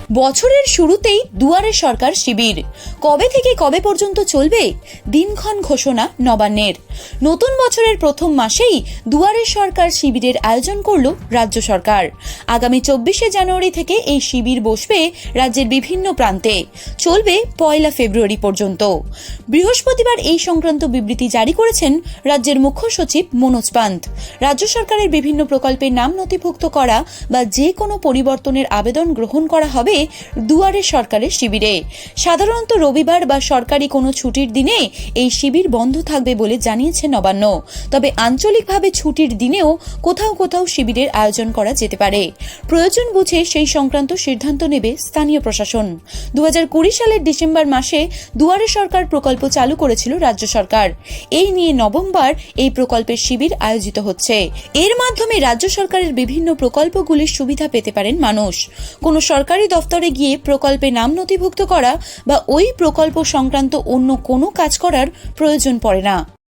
বছরের শুরুতেই দুয়ারে সরকার শিবির কবে থেকে কবে পর্যন্ত চলবে দিনক্ষণ ঘোষণা নবান্নের। নতুন বছরের প্রথম মাসেই দুয়ারে সরকার শিবিরের আয়োজন করল রাজ্য সরকার। আগামী 24শে জানুয়ারি থেকে এই শিবির বসবে রাজ্যের বিভিন্ন প্রান্তে, চলবে 1 ফেব্রুয়ারি পর্যন্ত। বৃহস্পতিবার এই সংক্রান্ত বিবৃতি জারি করেছেন রাজ্যের মুখ্য সচিব মনোজ পান্ত। রাজ্য সরকারের বিভিন্ন প্রকল্পের নাম নথিভুক্ত করা বা যে কোনো পরিবর্তনের আবেদন গ্রহণ করা হবে দুয়ারে সরকারের শিবিরে। সাধারণত রবিবার বা সরকারি কোনো ছুটির দিনে এই শিবির বন্ধ থাকবে বলে জানিয়েছে নবান্ন। তবে আঞ্চলিকভাবে ছুটির দিনেও কোথাও কোথাও শিবিরের আয়োজন করা যেতে পারে। প্রয়োজন বুঝে সেই সংক্রান্ত সিদ্ধান্ত নেবে স্থানীয় প্রশাসন। 2020 সালের ডিসেম্বর মাসে দুয়ারে সরকার প্রকল্প চালু করেছিল রাজ্য সরকার। এই নিয়ে নভেম্বর এই প্রকল্পের শিবির আয়োজিত হচ্ছে। এর মাধ্যমে রাজ্য সরকারের বিভিন্ন প্রকল্পগুলির সুবিধা পেতে পারেন মানুষ। কোনো সরকারি দফতরে গিয়ে প্রকল্পে নাম নথিভুক্ত করা বা ওই প্রকল্প সংক্রান্ত অন্য কোনো কাজ করার প্রয়োজন পড়ে না।